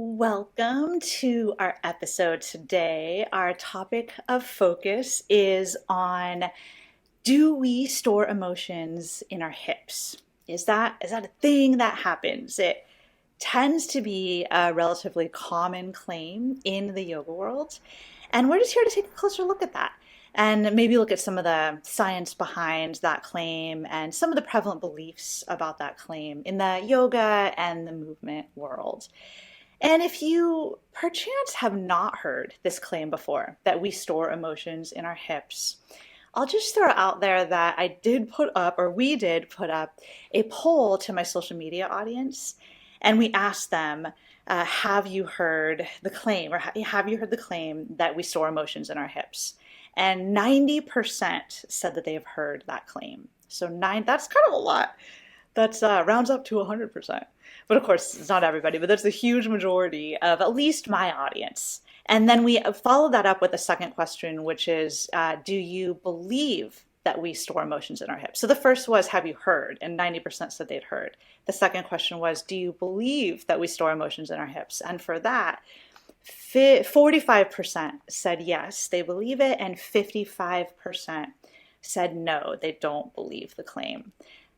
Welcome to our episode today. Our topic of focus is on, do we store emotions in our hips? Is that a thing that happens? It tends to be a relatively common claim in the yoga world. And we're just here to take a closer look at that and maybe look at some of the science behind that claim and some of the prevalent beliefs about that claim in the yoga and the movement world. And if you perchance have not heard this claim before, that we store emotions in our hips, I'll just throw out there that we did put up a poll to my social media audience, and we asked them, have you heard the claim, or have you heard the claim that we store emotions in our hips? And 90% said that they have heard that claim. So that's kind of a lot. That's rounds up to 100%. But of course, it's not everybody, but that's a huge majority of at least my audience. And then we follow that up with a second question, which is, do you believe that we store emotions in our hips? So the first was, have you heard? And 90% said they'd heard. The second question was, do you believe that we store emotions in our hips? And for that, 45% said yes, they believe it, and 55% said no, they don't believe the claim.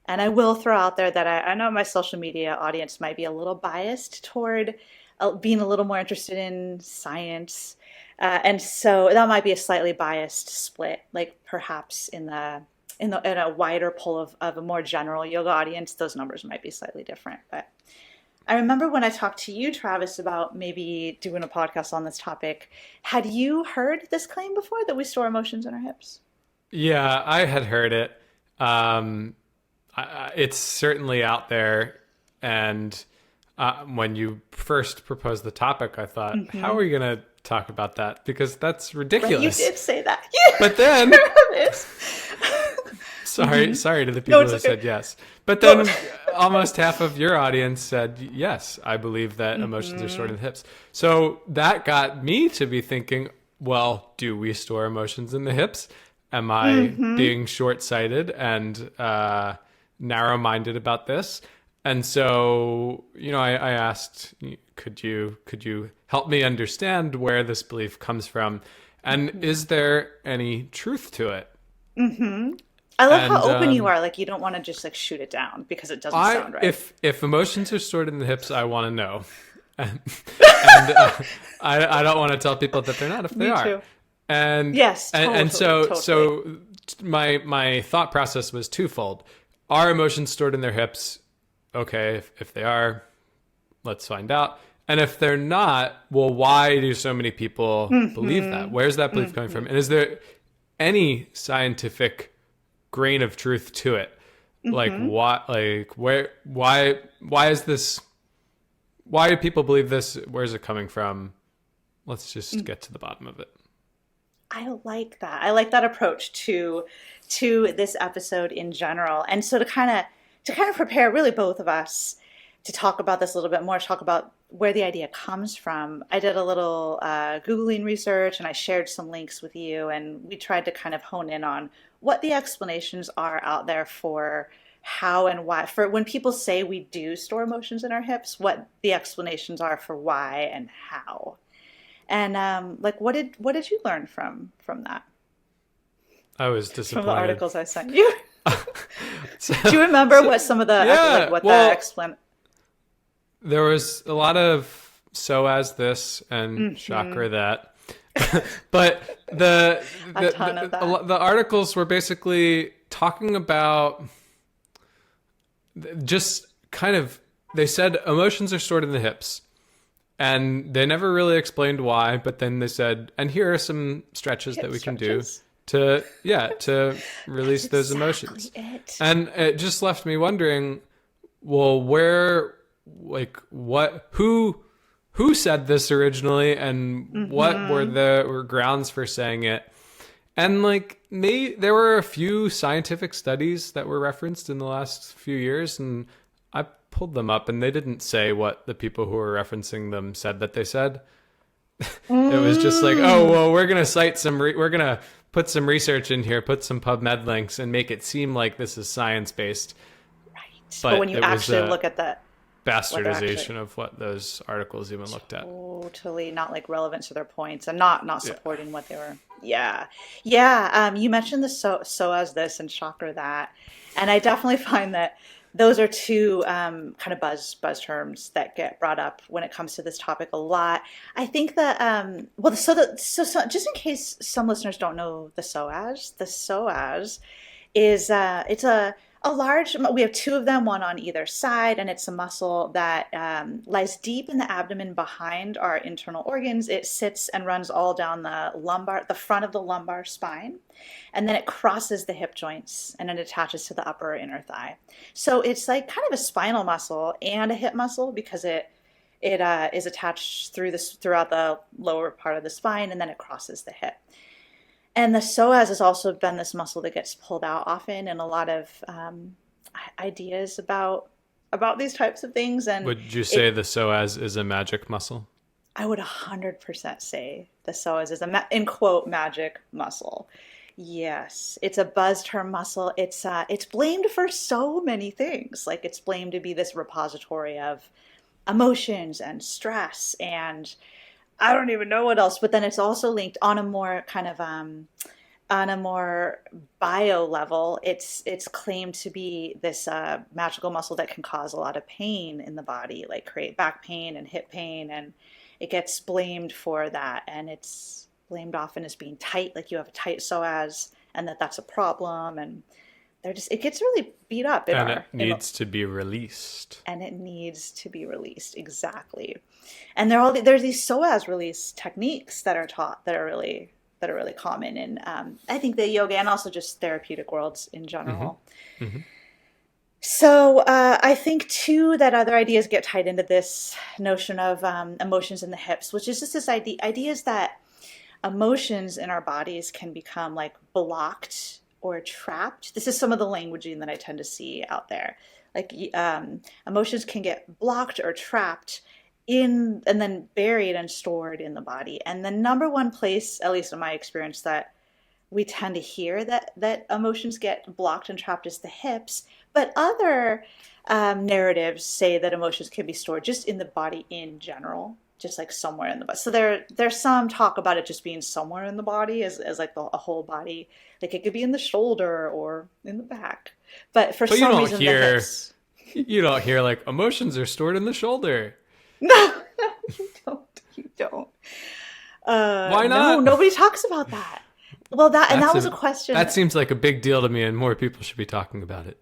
And I will throw out there that I know my social media audience might be a little biased toward being a little more interested in science. And so that might be a slightly biased split, like perhaps in a wider poll of a more general yoga audience, those numbers might be slightly different. But I remember when I talked to you, Travis, about maybe doing a podcast on this topic, had you heard this claim before, that we store emotions in our hips? Yeah, I had heard it. It's certainly out there. And when you first proposed the topic, I thought, how are we going to talk about that? Because that's ridiculous. Right, you did say that. But then, sorry to the people who said yes. But then almost half of your audience said, yes, I believe that emotions are stored in the hips. So that got me to be thinking, well, do we store emotions in the hips? Am I being short-sighted and narrow-minded about this? And so, I asked, could you help me understand where this belief comes from? And is there any truth to it? I love how open you are. Like, you don't want to just shoot it down because it doesn't sound right. If emotions are stored in the hips, I want to know. And I don't want to tell people that they're not if they are. Too. And yes, totally, and so totally. So my thought process was twofold. Are emotions stored in their hips? Okay, if they are, let's find out. And if they're not, well, why do so many people believe that? Where's that belief coming from? And is there any scientific grain of truth to it? Like what? Like why is this? Why do people believe this? Where's it coming from? Let's just get to the bottom of it. I like that. I like that approach to this episode in general. And so to kind of prepare really both of us to talk about this a little bit more, talk about where the idea comes from. I did a little Googling research, and I shared some links with you, and we tried to kind of hone in on what the explanations are out there for how and why, for when people say we do store emotions in our hips, what the explanations are for why and how. And what did you learn from that? I was disappointed. From the articles I sent you. Do you remember what some of the the explain? There was a lot of psoas this and chakra that, but the articles were basically talking about just kind of, they said emotions are stored in the hips. And they never really explained why, but then they said, and here are some stretches that we can do to release those emotions. And it just left me wondering, well, who said this originally, and what were grounds for saying it? And there were a few scientific studies that were referenced in the last few years, and I pulled them up, and they didn't say what the people who were referencing them said that they said. It was just like, oh, well, we're going to cite we're going to put some research in here, put some PubMed links, and make it seem like this is science-based. Right. But when you actually look at what they're actually bastardization of what those articles even looked at. totally not like relevant to their points and not supporting what they were. Yeah. You mentioned the psoas this and chakra that, and I definitely find that those are two kind of buzz terms that get brought up when it comes to this topic a lot. I think that so just in case some listeners don't know the psoas is it's a large, we have two of them, one on either side, and it's a muscle that lies deep in the abdomen behind our internal organs. It sits and runs all down the front of the lumbar spine, and then it crosses the hip joints and it attaches to the upper or inner thigh. So it's like kind of a spinal muscle and a hip muscle because it is attached throughout the lower part of the spine, and then it crosses the hip. And the psoas has also been this muscle that gets pulled out often in a lot of ideas about these types of things. And would you say the psoas is a magic muscle? I would 100% say the psoas is in quote magic muscle. Yes, it's a buzz term muscle. It's blamed for so many things. Like it's blamed to be this repository of emotions and stress and I don't even know what else, but then it's also linked on a more kind of on a more bio level. It's claimed to be this magical muscle that can cause a lot of pain in the body, like create back pain and hip pain, and it gets blamed for that. And it's blamed often as being tight, like you have a tight psoas, and that's a problem. And it gets really beat up it needs to be released. And it needs to be released, exactly. And there's these psoas release techniques that are taught that are really common in I think the yoga and also just therapeutic worlds in general. Mm-hmm. So I think too that other ideas get tied into this notion of emotions in the hips, which is just this idea is that emotions in our bodies can become like blocked or trapped. This is some of the languaging that I tend to see out there. Like emotions can get blocked or trapped and then buried and stored in the body. And the number one place, at least in my experience, that we tend to hear that emotions get blocked and trapped is the hips. But other narratives say that emotions can be stored just in the body in general, just like somewhere in the body. So there's some talk about it just being somewhere in the body as like a whole body. Like it could be in the shoulder or in the back. But for some reason, the hips. You don't hear like emotions are stored in the shoulder. No, you don't. Why not? No, nobody talks about that. Well, that was a question. That seems like a big deal to me, and more people should be talking about it.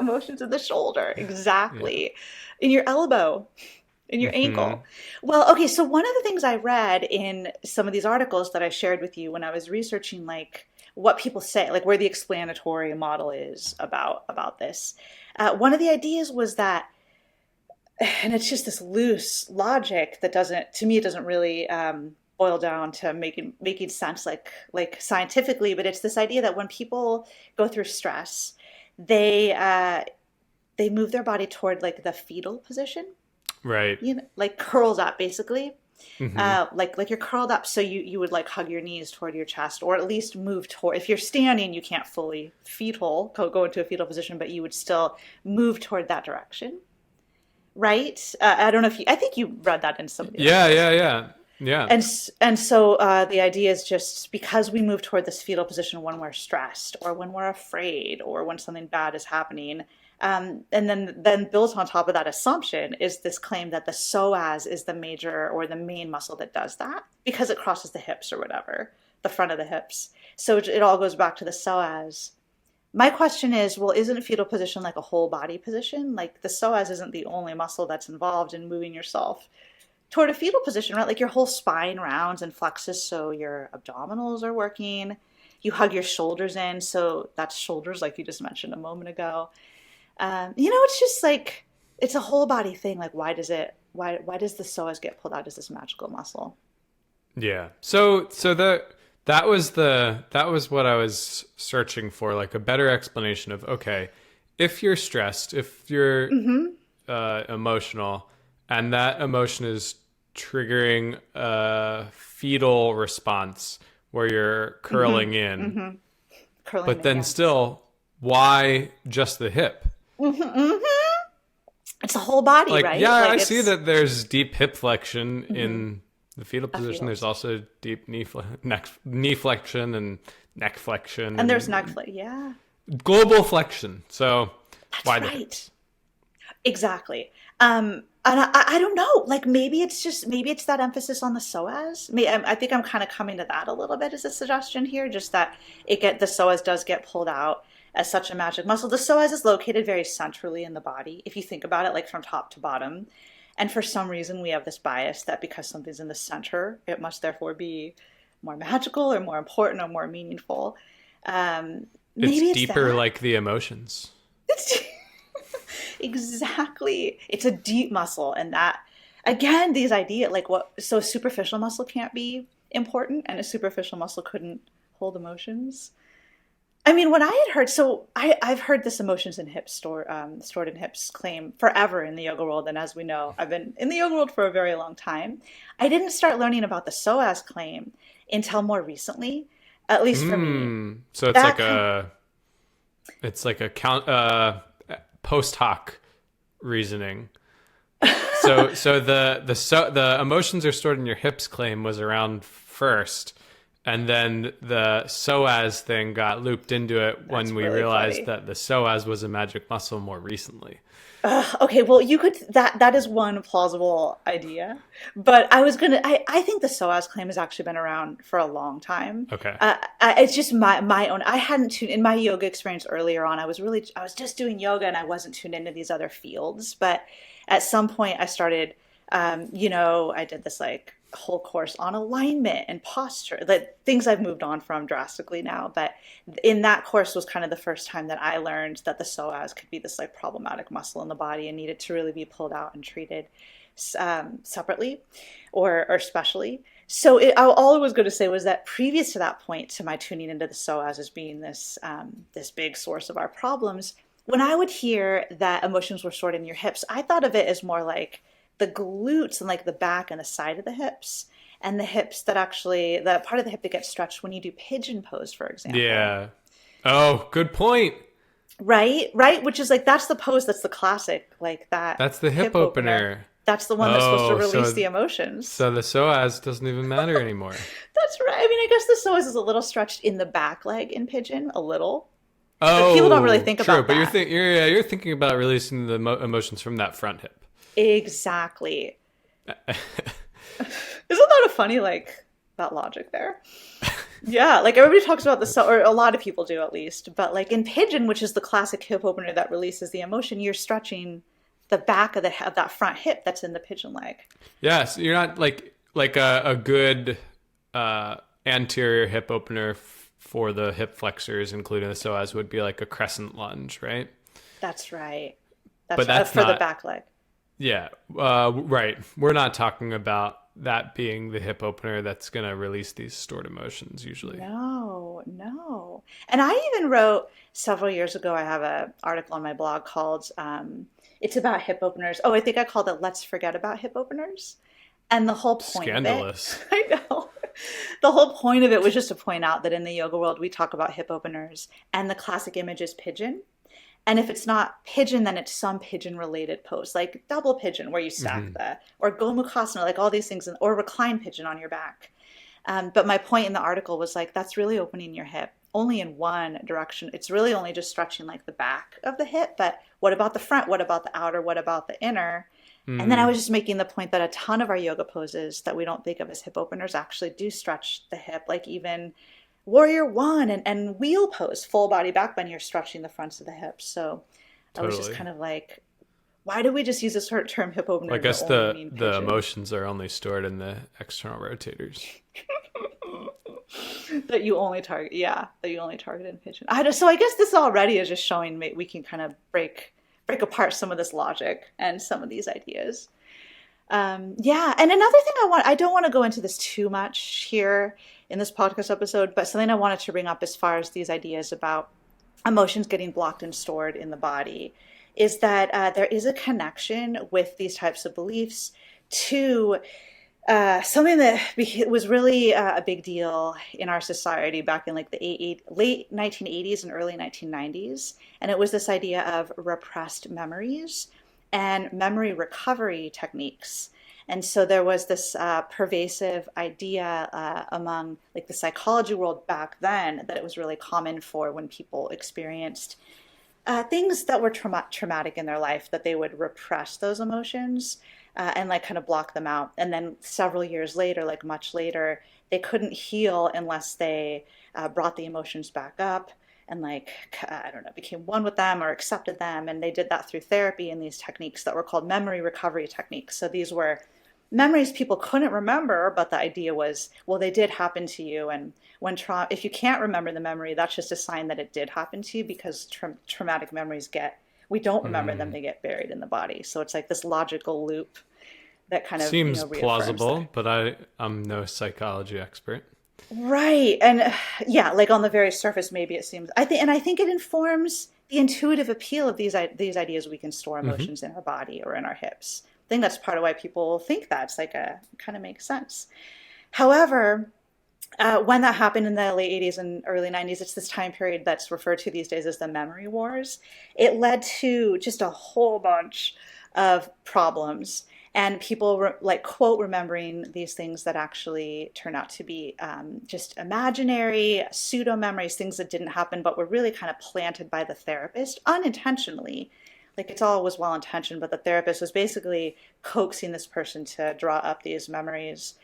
Emotions in the shoulder, exactly. Yeah. In your elbow, in your ankle. Well, okay, so one of the things I read in some of these articles that I shared with you when I was researching like what people say, like where the explanatory model is about this. One of the ideas was that, and it's just this loose logic that it doesn't really boil down to making sense like scientifically, but it's this idea that when people go through stress, they move their body toward like the fetal position, right? Like curls up basically. Like you're curled up, so you would like hug your knees toward your chest, or at least move toward. If you're standing, you can't fully go into a fetal position, but you would still move toward that direction. Right? I don't know I think you read that in some of the Yeah. And so the idea is just because we move toward this fetal position when we're stressed or when we're afraid or when something bad is happening, and then built on top of that assumption is this claim that the psoas is the major or the main muscle that does that because it crosses the hips or whatever, the front of the hips. So it all goes back to the psoas. My question is, well, isn't a fetal position like a whole body position? Like the psoas isn't the only muscle that's involved in moving yourself toward a fetal position, right? Like your whole spine rounds and flexes, so your abdominals are working. You hug your shoulders in, so that's shoulders, like you just mentioned a moment ago. It's just like it's a whole body thing. Like, why does the psoas get pulled out as this magical muscle? Yeah. So that was what I was searching for, like a better explanation of, okay, if you're stressed, if you're emotional, and that emotion is triggering a fetal response where you're curling in, but then still, why just the hip? It's the whole body, Like, yeah, right? Like I see it's that there's deep hip flexion in the fetal a position. fetal There's position. also deep knee flexion and neck flexion And there's and yeah, global flexion. So that's why the right. hips? Exactly. And I don't know, like maybe it's that emphasis on the psoas. I think I'm kind of coming to that a little bit as a suggestion here, just that the psoas does get pulled out as such a magic muscle. The psoas is located very centrally in the body, if you think about it, like from top to bottom. And for some reason, we have this bias that because something's in the center, it must therefore be more magical or more important or more meaningful. Um, It's Maybe it's deeper, that. like the emotions. It's exactly. It's a deep muscle, and that again, these ideas like what so superficial muscle can't be important, and a superficial muscle couldn't hold emotions. I mean, when I had heard, I've heard this emotions in hips stored in hips claim forever in the yoga world, and as we know, I've been in the yoga world for a very long time. I didn't start learning about the psoas claim until more recently, at least for me. So it's That like kind a count post hoc reasoning. So the emotions are stored in your hips claim was around first, and then the psoas thing got looped into it when that's we really realized funny. that the psoas was a magic muscle more recently. Okay, well, you could that is one plausible idea, but I think the psoas claim has actually been around for a long time. Okay. It's just my own. I hadn't tuned in my yoga experience earlier on. I was just doing yoga and I wasn't tuned into these other fields. But at some point, I started. I did this like whole course on alignment and posture, that things I've moved on from drastically now. But in that course was kind of the first time that I learned that the psoas could be this like problematic muscle in the body and needed to really be pulled out and treated separately or specially. So all I was going to say was that previous to that point, to my tuning into the psoas as being this big source of our problems, when I would hear that emotions were stored in your hips, I thought of it as more like the glutes and like the back and the side of the hips, and the hips that actually the part of the hip that gets stretched when you do pigeon pose, for example. Yeah. Oh, good point. Right, which is like that's the pose that's the classic, like that That's the hip hip opener. opener. That's the one that's supposed to Oh, release the emotions. so the psoas doesn't even matter anymore. That's right. I mean, I guess the psoas is a little stretched in the back leg in pigeon, a little, but people don't really Oh, think true. about But that. you're thinking about releasing the emotions from that front hip. Exactly. Isn't that a funny like that logic there? Yeah, like everybody talks about the or a lot of people do at least, but like in pigeon, which is the classic hip opener that releases the emotion, you're stretching the back of of that front hip that's in the pigeon leg. Yeah, so you're not like a good anterior hip opener for the hip flexors, including the psoas, would be like a crescent lunge, right? That's right. But That's right. that's For the not. back leg. Yeah, right. We're not talking about that being the hip opener that's going to release these stored emotions usually. No, no. And I even wrote several years ago, I have an article on my blog called it's about hip openers. Oh, I think I called it Let's Forget About Hip Openers. And the whole point of it, Scandalous. I know, the whole point of it was just to point out that in the yoga world, we talk about hip openers and the classic image is pigeon. And if it's not pigeon, then it's some pigeon related pose, like double pigeon where you stack or gomukhasana, like all these things, or recline pigeon on your back. But my point in the article was like, that's really opening your hip only in one direction. It's really only just stretching like the back of the hip. But what about the front? What about the outer? What about the inner? And then I was just making the point that a ton of our yoga poses that we don't think of as hip openers actually do stretch the hip, like even warrior one and wheel pose, full body back bend, you're stretching the fronts of the hips. So I was just Totally. kind of like, why do we just use this term hip I opener to guess only mean the pigeon? emotions are only stored in the external rotators. That you only target, yeah, that you only target in pigeon. So I guess this already is just showing me we can kind of break apart some of this logic and some of these ideas. Yeah, and another thing I don't want to go into this too much here in this podcast episode, but something I wanted to bring up as far as these ideas about emotions getting blocked and stored in the body is that there is a connection with these types of beliefs to something that was really a big deal in our society back in like the late 1980s and early 1990s. And it was this idea of repressed memories and memory recovery techniques. And so there was this pervasive idea among like the psychology world back then that it was really common for when people experienced things that were traumatic in their life, that they would repress those emotions and like kind of block them out. And then several years later, like much later, they couldn't heal unless they brought the emotions back up and like, I don't know, became one with them or accepted them. And they did that through therapy and these techniques that were called memory recovery techniques. So these were memories people couldn't remember, but the idea was, well, they did happen to you. And when if you can't remember the memory, that's just a sign that it did happen to you, because traumatic memories we don't remember them, they get buried in the body. So it's like this logical loop that kind of seems plausible, that. but I'm no psychology expert. Right. And yeah, like on the very surface, maybe it seems, I think it informs the intuitive appeal of these ideas. We can store emotions in our body or in our hips. I think that's part of why people think that. It's like it kind of makes sense. However, when that happened in the late 80s and early 90s, it's this time period that's referred to these days as the memory wars. It led to just a whole bunch of problems, and people like quote remembering these things that actually turn out to be just imaginary pseudo memories, things that didn't happen but were really kind of planted by the therapist unintentionally. Like it's all was well intentioned, but the therapist was basically coaxing this person to draw up these memories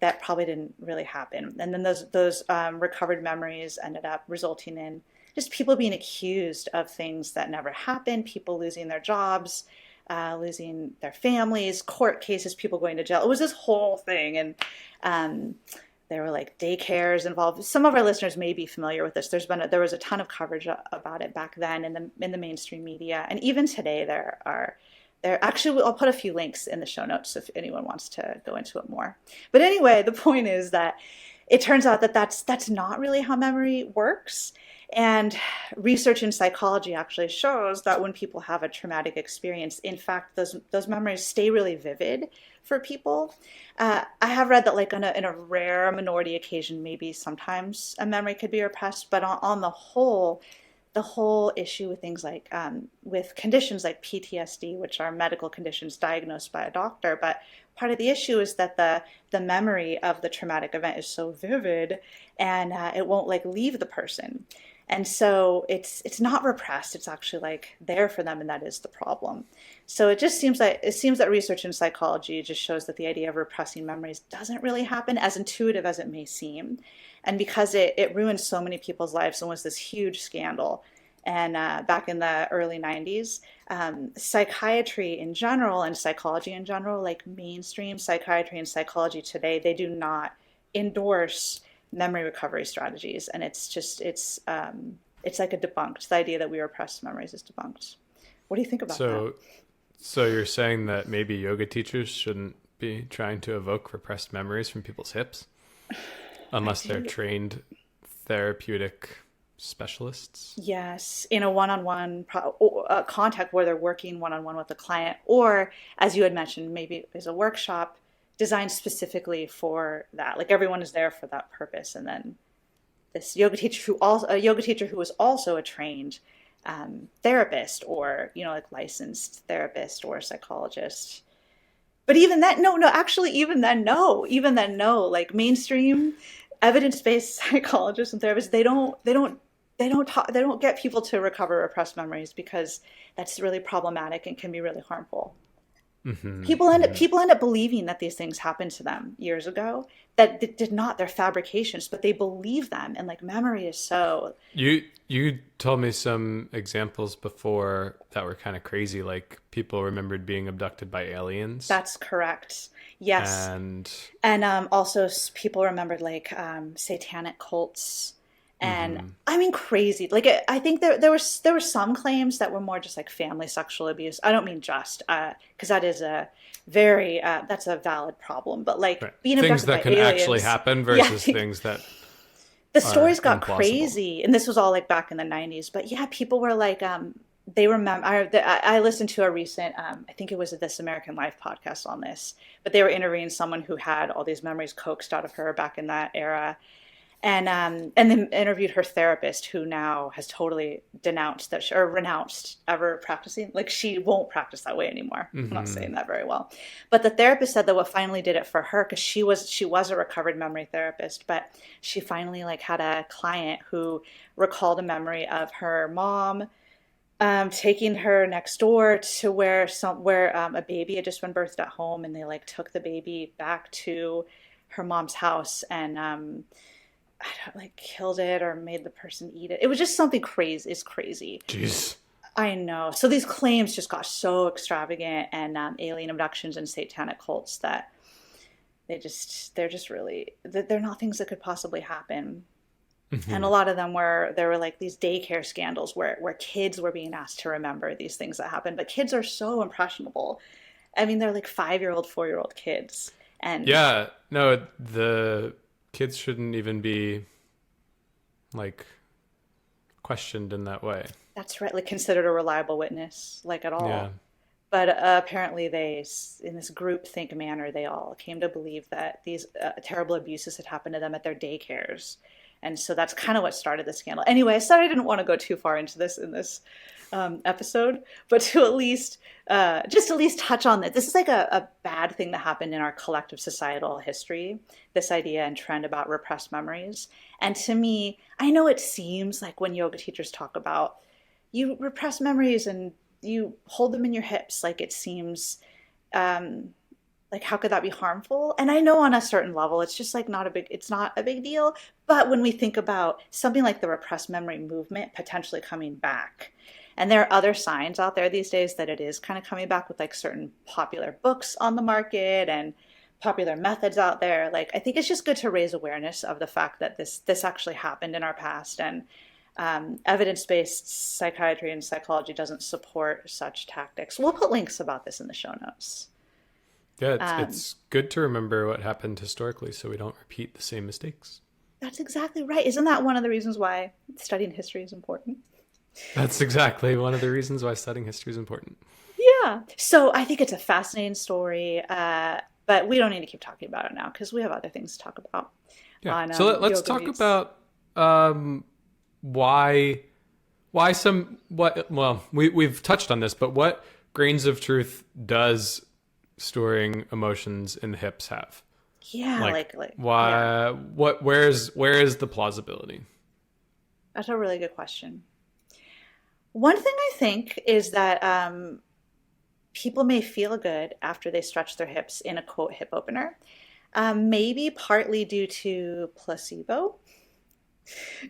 that probably didn't really happen. And then those recovered memories ended up resulting in just people being accused of things that never happened, people losing their jobs, losing their families, court cases, people going to jail. It was this whole thing. And there were like daycares involved. Some of our listeners may be familiar with this. There was a ton of coverage about it back then in the mainstream media. And even today there actually, I'll put a few links in the show notes if anyone wants to go into it more. But anyway, the point is that it turns out that that's not really how memory works. And research in psychology actually shows that when people have a traumatic experience, in fact, those memories stay really vivid for people. I have read that like in a rare minority occasion, maybe sometimes a memory could be repressed, but on the whole issue with things like with conditions like PTSD, which are medical conditions diagnosed by a doctor, but part of the issue is that the memory of the traumatic event is so vivid, and it won't like leave the person. And so it's not repressed. It's actually like there for them, and that is the problem. So it seems that research in psychology just shows that the idea of repressing memories doesn't really happen, as intuitive as it may seem. And because it ruined so many people's lives and was this huge scandal. And back in the early 90s, psychiatry in general and psychology in general, like mainstream psychiatry and psychology today, they do not endorse memory recovery strategies. And it's like a debunked. The idea that we repress memories is debunked. What do you think about that? So you're saying that maybe yoga teachers shouldn't be trying to evoke repressed memories from people's hips? Unless they're trained therapeutic specialists? Yes, in a one-on-one contact where they're working one-on-one with the client, or as you had mentioned, maybe there's a workshop designed specifically for that. Like everyone is there for that purpose, and then this yoga teacher who was also a trained therapist, or like licensed therapist or psychologist. But even then, even then, no. Like mainstream evidence-based psychologists and therapists, they don't get people to recover repressed memories, because that's really problematic and can be really harmful. Mm-hmm. People end up believing that these things happened to them years ago that did not. They're fabrications, but they believe them. And like memory is so. You told me some examples before that were kind of crazy, like people remembered being abducted by aliens. That's correct. Yes. And also people remembered like satanic cults. And I mean, crazy. Like, I think there were some claims that were more just like family sexual abuse. I don't mean just, because that is that's a valid problem. But like being things abducted that by can aliens, actually happen versus things that the stories got implausible. Crazy, and this was all like back in the 90s. But yeah, people were like, they remember. I listened to a recent, I think it was a This American Life podcast on this, but they were interviewing someone who had all these memories coaxed out of her back in that era. And then interviewed her therapist, who now has totally denounced that or renounced ever practicing. Like, she won't practice that way anymore. I'm not saying that very well, but the therapist said that what finally did it for her, because she was a recovered memory therapist, but she finally like had a client who recalled a memory of her mom taking her next door to where a baby had just been birthed at home, and they like took the baby back to her mom's house and I don't like killed it or made the person eat it. It was just something crazy. It's crazy. Jeez. I know. So these claims just got so extravagant, and alien abductions and satanic cults, that they're just really, they're not things that could possibly happen. And a lot of them there were like these daycare scandals where kids were being asked to remember these things that happened. But kids are so impressionable. I mean, they're like 5-year-old, 4-year-old kids. And Yeah, no, the kids shouldn't even be like questioned in that way. that's right, like considered a reliable witness, like at Yeah. all. But apparently in this group think manner, they all came to believe that these terrible abuses had happened to them at their daycares. And so that's kind of what started the scandal. Anyway, I said I didn't want to go too far into this in this episode, but to at least touch on that. This is like a bad thing that happened in our collective societal history, this idea and trend about repressed memories. And to me, I know it seems like when yoga teachers talk about you repress memories and you hold them in your hips, like it seems like how could that be harmful? And I know on a certain level it's just like it's not a big deal. But when we think about something like the repressed memory movement potentially coming back, and there are other signs out there these days that it is kind of coming back with like certain popular books on the market and popular methods out there, like I think it's just good to raise awareness of the fact that this actually happened in our past. And evidence-based psychiatry and psychology doesn't support such tactics. We'll put links about this in the show notes. Yeah, Um, it's good to remember what happened historically so we don't repeat the same mistakes. that's exactly right. Isn't that one of the reasons why studying history is important? That's exactly one of the reasons why studying history is important. Yeah. So I think it's a fascinating story, but we don't need to keep talking about it now because we have other things to talk about Yeah. on So let's yoga talk meets. about why we've touched on this, but what grains of truth does storing emotions in the hips have? Yeah, Like yeah, where is the plausibility? that's a really good question. One thing I think is that people may feel good after they stretch their hips in a quote hip opener, maybe partly due to placebo.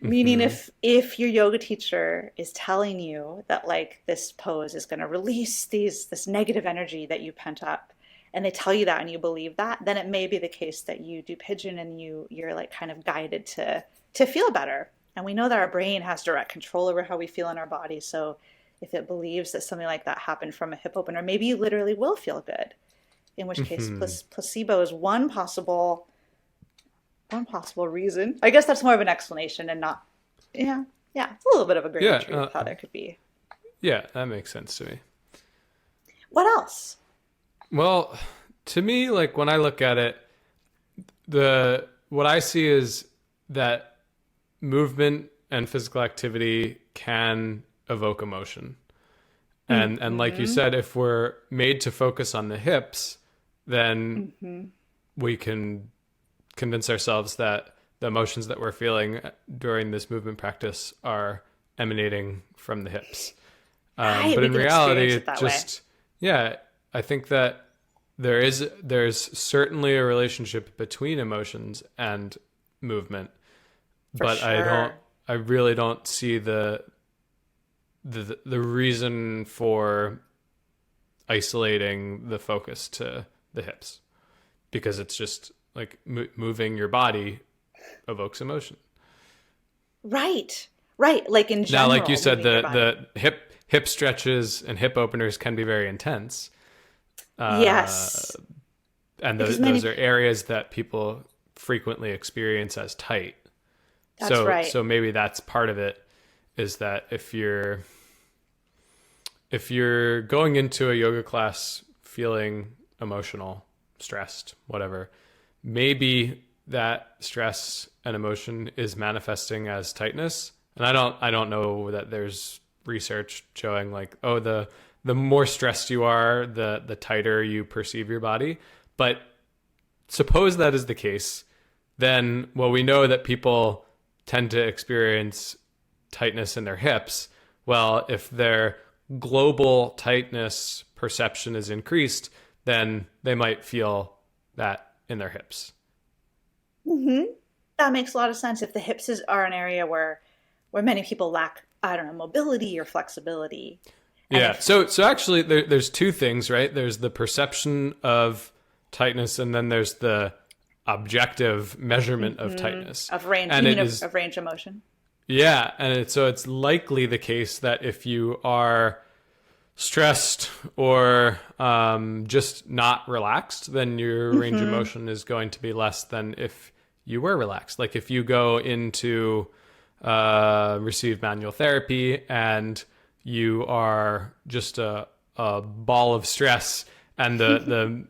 Meaning Hmm. if your yoga teacher is telling you that like this pose is going to release this negative energy that you pent up, and they tell you that and you believe that, then it may be the case that you do pigeon and you're like kind of guided to feel better. And we know that our brain has direct control over how we feel in our body. So if it believes that something like that happened from a hip opener, maybe you literally will feel good. In which case, Hmm. placebo is one possible reason. I guess that's more of an explanation and not, yeah, yeah, it's a little bit of a grain of Yeah, truth how there could be. yeah, that makes sense to me. What else? Well, to me, like when I look at it, the what I see is that movement and physical activity can evoke emotion. And like you Mm-hmm. said, if we're made to focus on the hips, then Mm-hmm. we can convince ourselves that the emotions that we're feeling during this movement practice are emanating from the hips. Right, But we in can reality, experience it it that way. just, yeah, I think that there's certainly a relationship between emotions and movement, For but sure. I really don't see the reason for isolating the focus to the hips, because it's just like moving your body evokes emotion. Right. Right. Like in Now, like you general, said, moving your body. the hip stretches and hip openers can be very intense, uh, Yes. and Because those many, are areas that people frequently experience as tight. that's right. So maybe that's part of it, is that if you're going into a yoga class feeling emotional, stressed, whatever, maybe that stress and emotion is manifesting as tightness. And I don't know that there's research showing like, oh, the more stressed you are, the tighter you perceive your body. But suppose that is the case, then, well, we know that people tend to experience tightness in their hips. Well, if their global tightness perception is increased, then they might feel that in their hips. That makes a lot of sense. If the are an area where many people lack, I don't know, mobility or flexibility. Yeah. So actually, there's two things, right? There's the perception of tightness, and then there's the objective measurement of tightness of range, and of range of motion. Yeah, and so it's likely the case that if you are stressed or just not relaxed, then your range of motion is going to be less than if you were relaxed. Like if you go into receive manual therapy and you are just a ball of stress, and the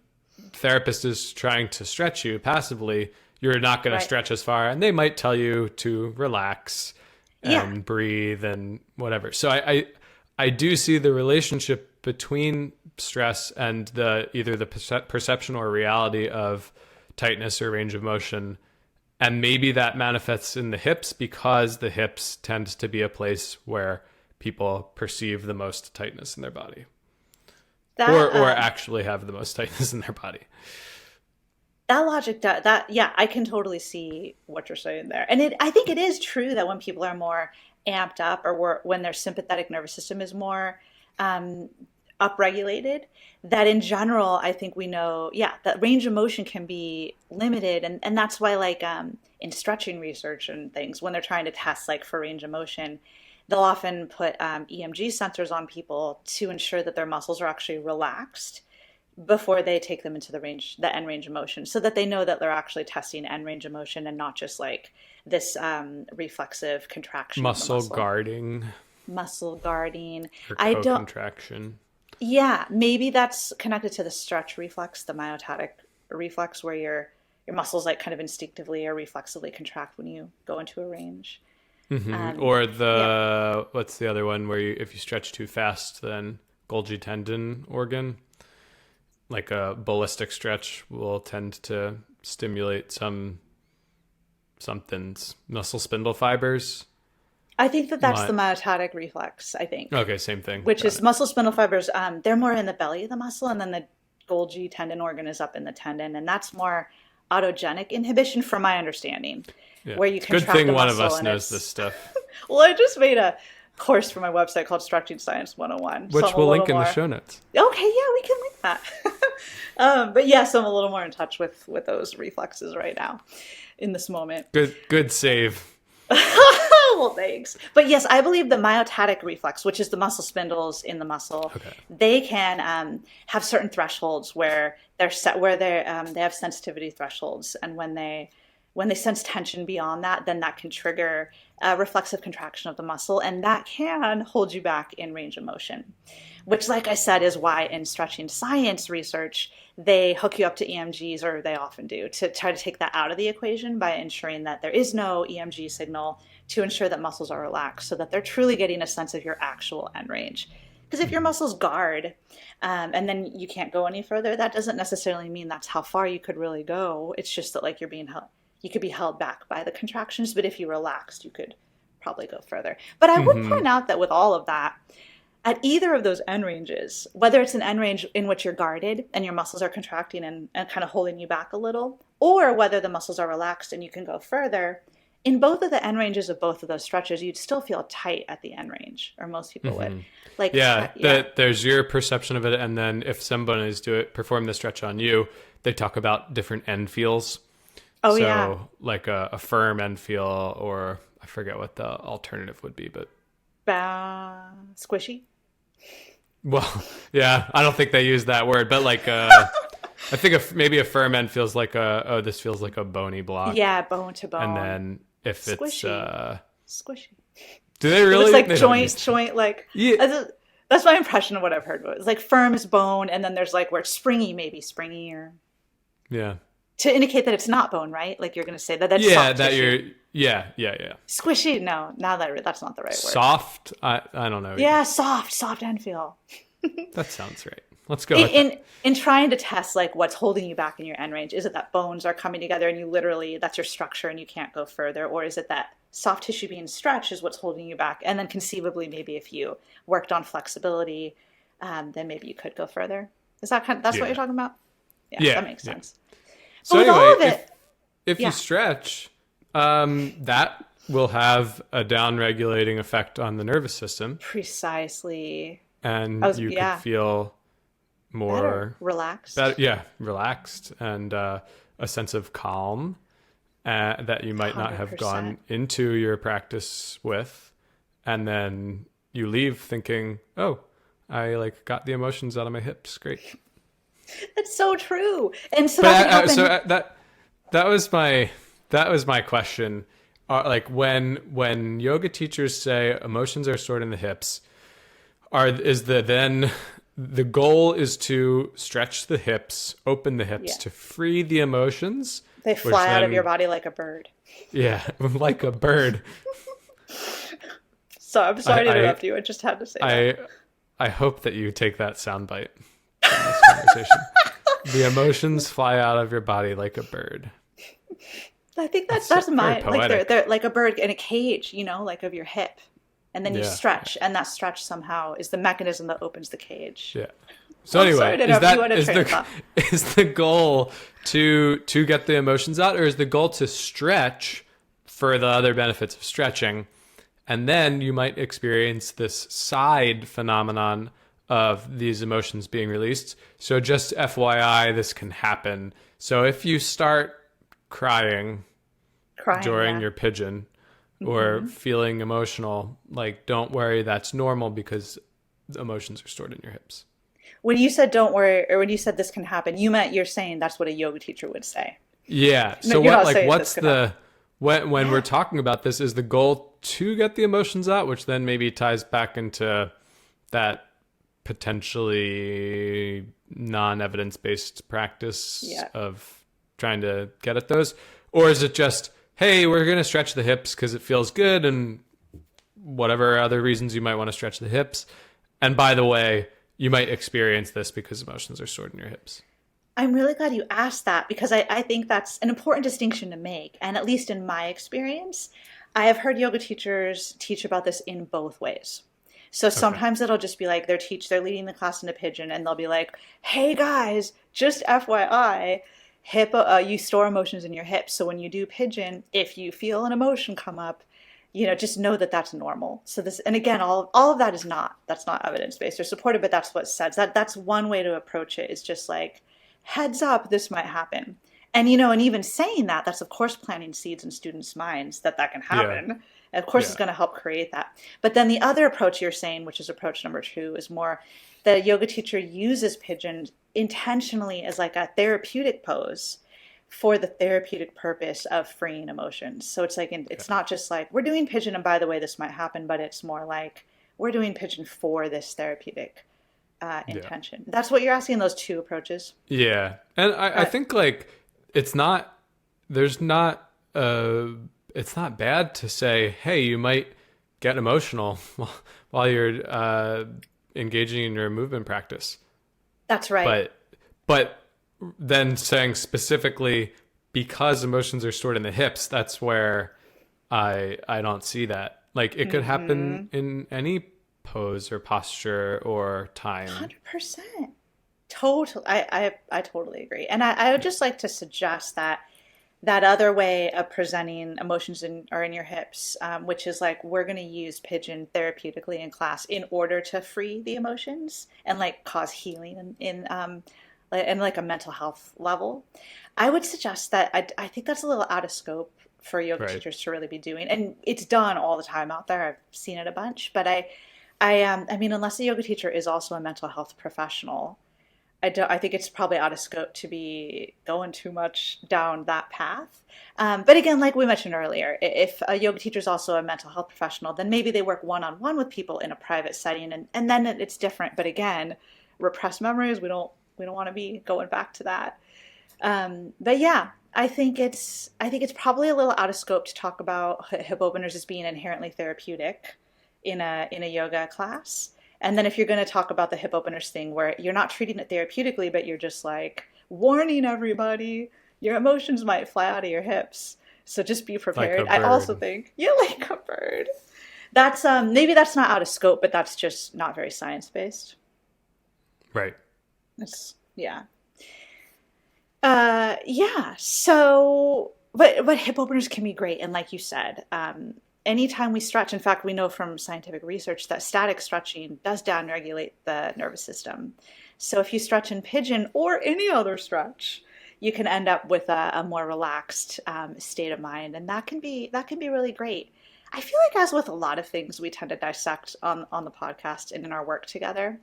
therapist is trying to stretch you passively, you're not going to stretch as far, and they might tell you to relax and breathe and whatever. So I do see the relationship between stress and either the perception or reality of tightness or range of motion. And maybe that manifests in the hips because the hips tends to be a place where people perceive the most tightness in their body. Or actually have the most tightness in their body. That logic, I can totally see what you're saying there. And I think it is true that when people are more amped up, or when their sympathetic nervous system is more upregulated, that in general, I think we know, that range of motion can be limited. And that's why, like, in stretching research and things, when they're trying to test, like, for range of motion, they'll often put EMG sensors on people to ensure that their muscles are actually relaxed before they take them into the end range of motion, so that they know that they're actually testing end range of motion and not just like this reflexive contraction. Muscle guarding. Or co-contraction. Yeah, maybe that's connected to the stretch reflex, the myotatic reflex, where your muscles like kind of instinctively or reflexively contract when you go into a range. Or what's the other one where if you stretch too fast, then Golgi tendon organ, like a ballistic stretch, will tend to stimulate something's muscle spindle fibers. I think that's the myotatic reflex, I think. Okay, same thing. Which is muscle spindle fibers. They're more in the belly of the muscle, and then the Golgi tendon organ is up in the tendon, and that's more autogenic inhibition, from my understanding. Yeah. Where you contract Good thing the one muscle of us knows this stuff. Well, I just made a course for my website called Stretching Science 101. Which we'll link in the show notes. Okay, yeah, we can link that. But yes, I'm a little more in touch with those reflexes right now in this moment. Good save. Well, thanks. But yes, I believe the myotatic reflex, which is the muscle spindles in the muscle, they can have certain thresholds where they're set, where they have sensitivity thresholds, and when they sense tension beyond that, then that can trigger a reflexive contraction of the muscle, and that can hold you back in range of motion. Which, like I said, is why in stretching science research, they hook you up to EMGs, or they often do, to try to take that out of the equation by ensuring that there is no EMG signal, to ensure that muscles are relaxed so that they're truly getting a sense of your actual end range. Because if your muscles guard and then you can't go any further, that doesn't necessarily mean that's how far you could really go. It's just that, like, you're being held. You could be held back by the contractions, but if you relaxed, you could probably go further. But I would point out that with all of that, at either of those end ranges, whether it's an end range in which you're guarded and your muscles are contracting and kind of holding you back a little, or whether the muscles are relaxed and you can go further, in both of the end ranges of both of those stretches, you'd still feel tight at the end range, or most people would. Like, there's your perception of it, and then if someone is perform the stretch on you, they talk about different end feels. Oh, so, yeah. like a firm end feel, or I forget what the alternative would be, but squishy. Well, yeah, I don't think they use that word, but like I think maybe a firm end feels like this feels like a bony block. Yeah, bone to bone. And then if squishy. It's squishy. Do they really? It's like joint, like, yeah. That's my impression of what I've heard. It's like firm as bone, and then there's like where it's springy, maybe springy, or yeah. to indicate that it's not bone, right? Like you're going to say that that's Yeah, soft that tissue. you're, yeah. Squishy? No, now that's not the right word. Soft? I don't know either. Yeah, soft and feel. That sounds right. Let's go with that. In trying to test like what's holding you back in your end range, is it that bones are coming together and you literally, that's your structure and you can't go further, or is it that soft tissue being stretched is what's holding you back? And then conceivably, maybe if you worked on flexibility, then maybe you could go further. Is that that's what you're Yeah. talking about? Yeah, Yeah. that makes Yeah. sense. So But with anyway, all of it, if yeah, you stretch, that will have a down-regulating effect on the nervous system, precisely. and you could Yeah, feel better, more, relaxed. better, yeah, relaxed, and a sense of calm that you might not have 100%. gone into your practice with, and then you leave thinking, "Oh, I like got the emotions out of my hips. Great." It's so true. And so But that can happen. that was my question. Like when yoga teachers say emotions are stored in the hips, is the goal is to stretch the hips, open the hips Yeah. to free the emotions, They which fly out of your then, body like a bird. yeah, like a bird. So I'm sorry to I interrupt you. I just had to say that. I I hope that you take that soundbite from this conversation. The emotions fly out of your body like a bird. I think that's Very my like poetic. they're like a bird in a cage, like of your hip. And then you Yeah. stretch, and that stretch somehow is the mechanism that opens the cage. Yeah. So I'm sorry anyway, to is interrupt you on that a train of thought. is the goal to get the emotions out, or is the goal to stretch for the other benefits of stretching? And then you might experience this side phenomenon of these emotions being released. So just FYI, this can happen. So if you start crying Crying, during yeah. your pigeon or feeling emotional, like don't worry, that's normal because the emotions are stored in your hips. When you said don't worry, or when you said this can happen, you're saying that's what a yoga teacher would say. Yeah. No, So you're not like saying this what's could happen. when we're Yeah. talking about this, is the goal to get the emotions out, which then maybe ties back into that potentially non-evidence based practice Yeah. of trying to get at those? Or is it just, hey, we're going to stretch the hips because it feels good, and whatever other reasons you might want to stretch the hips. And by the way, you might experience this because emotions are stored in your hips. I'm really glad you asked that because I think that's an important distinction to make. And at least in my experience, I have heard yoga teachers teach about this in both ways. So Okay. sometimes it'll just be like they're leading the class in a pigeon and they'll be like, "Hey guys, just FYI, you store emotions in your hips. So when you do pigeon, if you feel an emotion come up, just know that that's normal." So this, and again, all of that that's not evidence based or supported, but that's what's said. That's one way to approach it, is just like, heads up, this might happen. And even saying that, that's of course planting seeds in students' minds that can Yeah. happen. And of course, Yeah. it's going to help create that. But then the other approach you're saying, which is approach number two, is more the yoga teacher uses pigeon intentionally as like a therapeutic pose for the therapeutic purpose of freeing emotions. So it's like, it's not just like, we're doing pigeon and by the way, this might happen, but it's more like, we're doing pigeon for this therapeutic Yeah. intention. That's what you're asking, those two approaches. Yeah. And I think like it's not, there's not, it's not bad to say, hey, you might get emotional while you're engaging in your movement practice. That's right. But then saying specifically because emotions are stored in the hips, that's where I don't see that. Like it could happen in any pose or posture or time. 100%. Totally. I totally agree. And I would just like to suggest that other way of presenting emotions are in your hips, which is like, we're going to use pigeon therapeutically in class in order to free the emotions and like cause healing in like a mental health level. I would suggest that I think that's a little out of scope for yoga Right. teachers to really be doing. And it's done all the time out there. I've seen it a bunch, but I mean, unless a yoga teacher is also a mental health professional, I think it's probably out of scope to be going too much down that path. But again, like we mentioned earlier, if a yoga teacher is also a mental health professional, then maybe they work one-on-one with people in a private setting, and then it's different. But again, repressed memories, we don't want to be going back to that. But yeah, I think it's probably a little out of scope to talk about hip openers as being inherently therapeutic in a yoga class. And then if you're going to talk about the hip openers thing where you're not treating it therapeutically, but you're just like warning everybody, your emotions might fly out of your hips. So just be Like a prepared. I also bird. think, yeah, like a bird. That's maybe that's not out of scope, but that's just not very science based. Right. It's yeah. Yeah. So, but hip openers can be great, and like you said, anytime we stretch, in fact, we know from scientific research that static stretching does downregulate the nervous system. So if you stretch in pigeon or any other stretch, you can end up with a more relaxed state of mind, and that can be really great. I feel like, as with a lot of things we tend to dissect on the podcast and in our work together,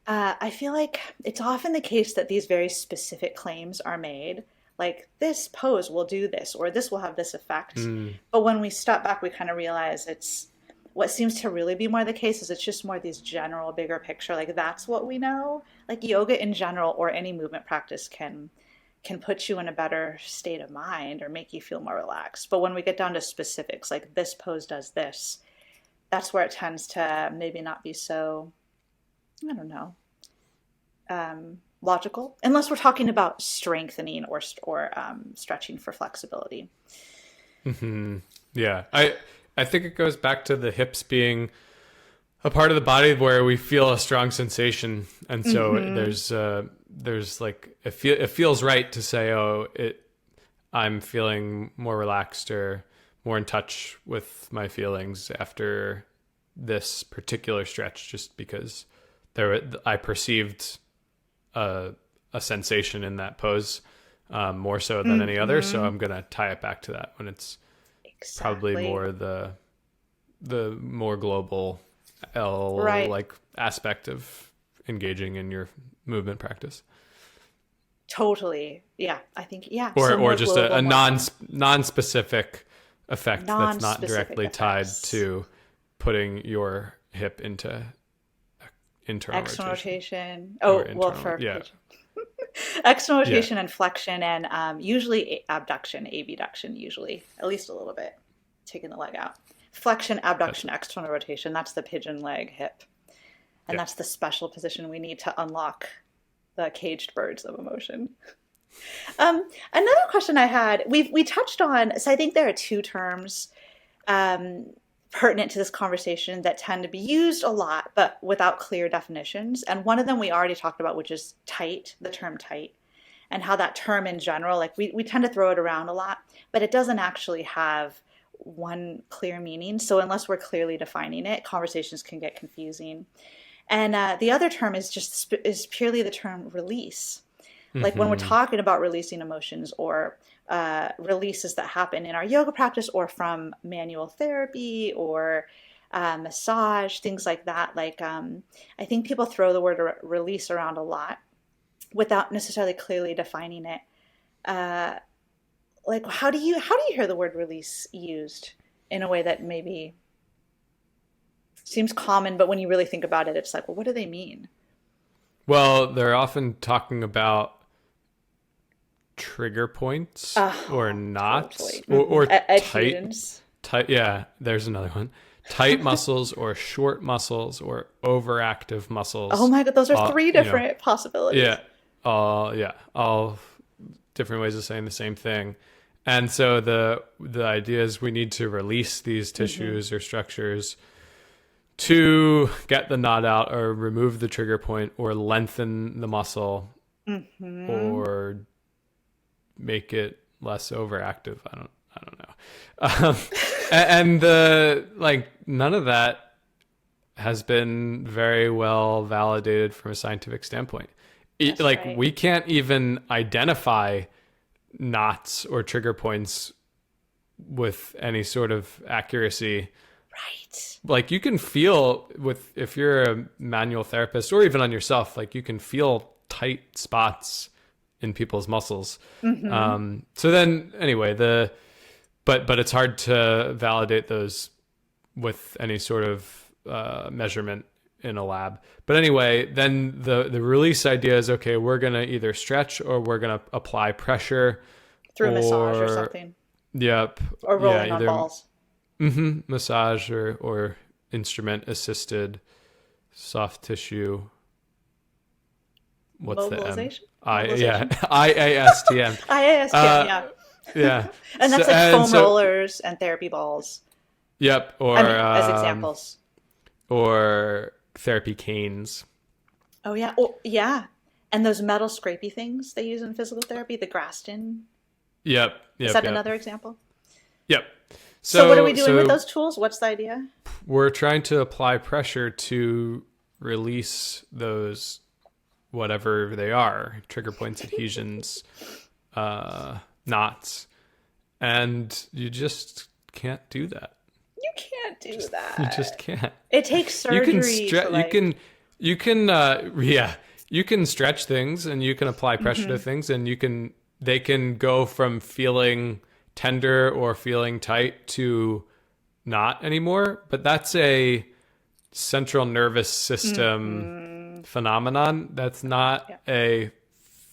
I feel like it's often the case that these very specific claims are made, like this pose will do this or this will have this effect. Mm, But when we step back, we kind of realize it's what seems to really be more the case is it's just more these general, bigger picture. Like that's what we know. Like yoga in general or any movement practice can put you in a better state of mind or make you feel more relaxed. But when we get down to specifics, like this pose does this, that's where it tends to maybe not be so, I don't know, logical, unless we're talking about strengthening or stretching for flexibility. hmm. Yeah. I think it goes back to the hips being a part of the body where we feel a strong sensation, and so there's like it feels right to say, oh, it I'm feeling more relaxed or more in touch with my feelings after this particular stretch, just because I perceived a, a sensation in that pose, more so than any other. So I'm gonna tie it back to that when it's probably Exactly. more the more global L Right. like aspect of engaging in your movement practice, Totally. Yeah. I think, yeah. or So more just global, a more fun, non-specific effect that's not non-specific directly tied effects. to putting your hip into internal External rotation rotation. or Oh, well, internal. for Yeah. pigeon. External Yeah. rotation and flexion and usually abduction, abduction, usually, at least a little bit, taking the leg out. Flexion, That's abduction, external rotation. That's the pigeon leg hip. And yeah. that's the special position we need to unlock the caged birds of emotion. Another question I had, we touched on, so I think there are two terms um, pertinent to this conversation that tend to be used a lot, but without clear definitions. And one of them we already talked about, which is tight, the term tight, and how that term in general, like we tend to throw it around a lot, but it doesn't actually have one clear meaning. So unless we're clearly defining it, conversations can get confusing. And the other term is purely the term release. Like when we're Hmm. talking about releasing emotions or releases that happen in our yoga practice or from manual therapy or massage, things like that. Like I think people throw the word release around a lot without necessarily clearly defining it. Uh, like how do you hear the word release used in a way that maybe seems common, but when you really think about it, it's like, well, what do they mean? Well, they're often talking about trigger points or knots Totally. or tight Adherence. yeah, there's another one. Tight muscles or short muscles or overactive Oh muscles. my God, those are three You know, different possibilities. yeah, all different ways of saying the same thing. And so the idea is we need to release these tissues or structures to get the knot out or remove the trigger point or lengthen the muscle Hmm. or make it less overactive. I don't know. And the like none of that has been very well validated from a scientific standpoint. That's Like right. we can't even identify knots or trigger points with any sort of accuracy. Right. Like you can feel with if you're a manual therapist or even on yourself, like you can feel tight spots in people's muscles. Hmm. So then anyway, but it's hard to validate those with any sort of measurement in a lab. But anyway, then the release idea is, okay, we're going to either stretch or we're going to apply pressure through massage or something. Yep. Or rolling on balls. Massage or instrument assisted soft tissue. What's mobilization? the M? IASTM. IASTM, yeah. Yeah. And that's foam rollers and therapy balls. Yep. Or as examples. Or therapy canes. Oh yeah. Oh yeah. And those metal scrapey things they use in physical therapy, the Graston. Yep. Is that another example? Yep. So what are we doing with those tools? What's the idea? We're trying to apply pressure to release those, whatever they are, trigger points, adhesions, knots. And you just can't do that. You can't do that. You just can't. It takes surgery. You can stretch things and you can apply pressure to things, and they can go from feeling tender or feeling tight to not anymore. But that's a central nervous system phenomenon. That's not a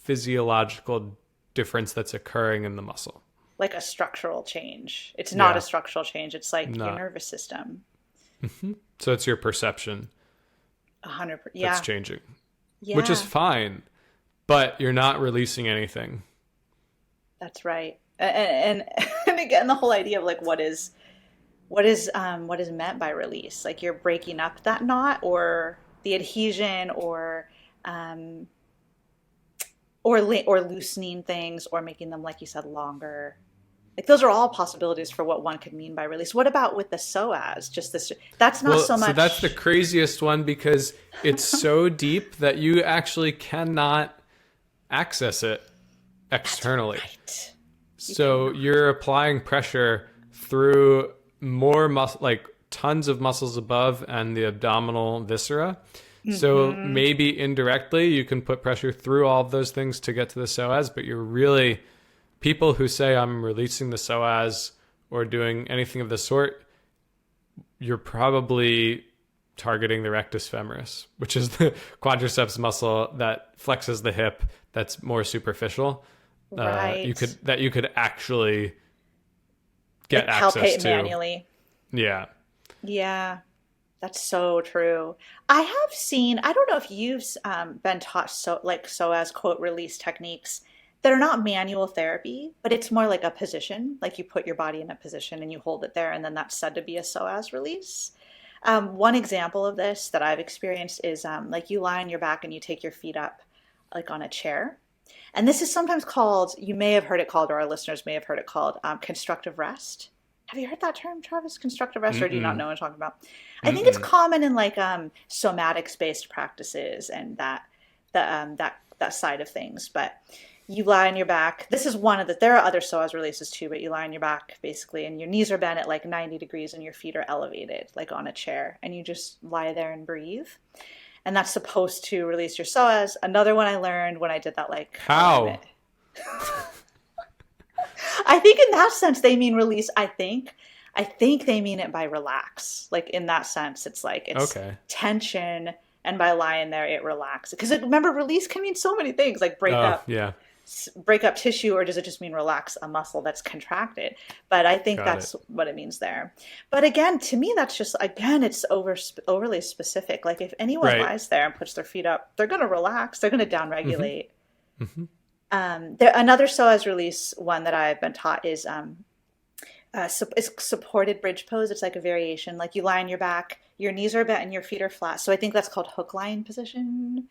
physiological difference that's occurring in the muscle. Like a structural change. It's not a structural change. It's like your nervous system. So it's your perception. 100%. That's changing. Yeah. Which is fine, but you're not releasing anything. That's right. And again, the whole idea of like what is meant by release? Like you're breaking up that knot or the adhesion or loosening things or making them, like you said, longer. Like those are all possibilities for what one could mean by release. What about with the psoas? Just this, that's not so much. So that's the craziest one because it's so deep that you actually cannot access it externally. That's right. So you're applying pressure through more muscle, like tons of muscles above and the abdominal viscera. So maybe indirectly you can put pressure through all of those things to get to the psoas, but you're really, people who say I'm releasing the psoas or doing anything of the sort, you're probably targeting the rectus femoris, which is the quadriceps muscle that flexes the hip. That's more superficial. Right. You could actually get access to manually. Yeah. Yeah. That's so true. I have seen, I don't know if you've been taught psoas quote release techniques that are not manual therapy, but it's more like a position, like you put your body in a position and you hold it there, and then that's said to be a psoas release. One example of this that I've experienced is like you lie on your back and you take your feet up like on a chair. And this is sometimes called, you may have heard it called, or our listeners may have heard it called, constructive rest. Have you heard that term, Travis? Constructive rest, or do you not know what I'm talking about? I think it's common in like somatics-based practices and that side of things. But you lie on your back. This is one of the. There are other psoas releases too, but you lie on your back basically, and your knees are bent at like 90 degrees, and your feet are elevated, like on a chair, and you just lie there and breathe. And that's supposed to release your psoas. Another one I learned when I did that, like how. I think in that sense they mean release. I think they mean it by relax. Like in that sense, it's like it's tension, and by lying there, it relaxes. Because remember, release can mean so many things, like break up tissue, or does it just mean relax a muscle that's contracted? But I think that's what it means there. But again, to me, that's just it's overly specific. Like if anyone lies there and puts their feet up, they're going to relax. They're going to downregulate. Another psoas release one that I've been taught is supported bridge pose. It's like a variation. Like you lie on your back, your knees are bent and your feet are flat. So I think that's called hook line position.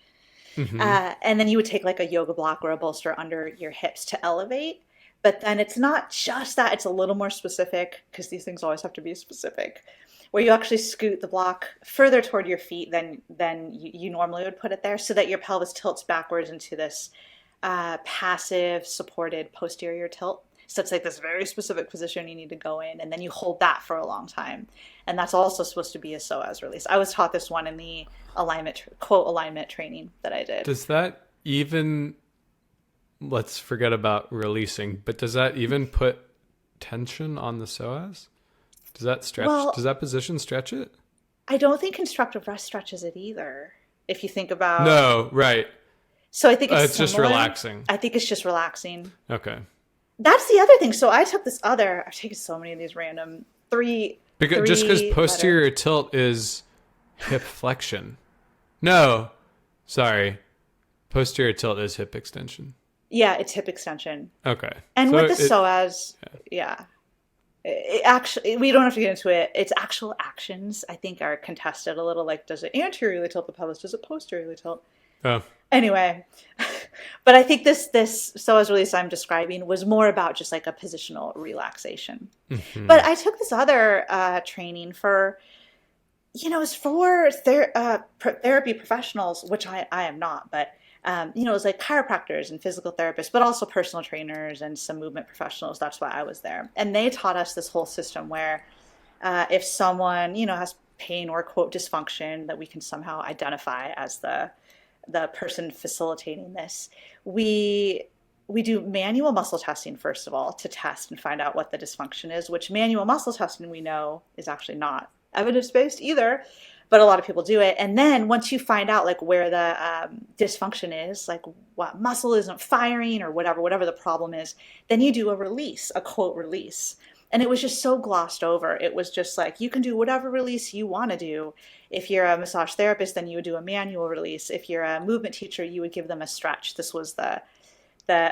And then you would take like a yoga block or a bolster under your hips to elevate. But then it's not just that. It's a little more specific, because these things always have to be specific, where you actually scoot the block further toward your feet than you normally would put it there, so that your pelvis tilts backwards into this passive supported posterior tilt. So it's like this very specific position you need to go in, and then you hold that for a long time. And that's also supposed to be a psoas release. I was taught this one in the quote alignment training that I did. Does that even, let's forget about releasing, but does that even put tension on the psoas? Does that stretch? Does that position stretch it? I don't think constructive rest stretches it either. If you think about, No, right. so I think it's It's just similar. relaxing. I think it's just relaxing. Okay. That's the other thing. So I took this other. I've taken so many of these random Just because three posterior letter. tilt is hip flexion. No, sorry. Posterior tilt is hip extension. Yeah, it's hip extension. Okay. And So with the psoas, yeah. It actually, we don't have to get into it. Its actual actions, I think, are contested a little. Like, does it anteriorly tilt the pelvis? Does it posteriorly tilt? oh, Anyway, but I think this psoas release I'm describing was more about just like a positional relaxation. But I took this other training for, it's for therapy professionals, which I am not, but it was like chiropractors and physical therapists, but also personal trainers and some movement professionals. That's why I was there. And they taught us this whole system where if someone, has pain or quote dysfunction that we can somehow identify as the person facilitating this, we do manual muscle testing, first of all, to test and find out what the dysfunction is, which manual muscle testing we know is actually not evidence-based either, but a lot of people do it. And then once you find out like where the dysfunction is, like what muscle isn't firing or whatever the problem is, then you do a release, a quote release. And it was just so glossed over. It was just like, you can do whatever release you want to do. If you're a massage therapist, then you would do a manual release. If you're a movement teacher, you would give them a stretch. This was the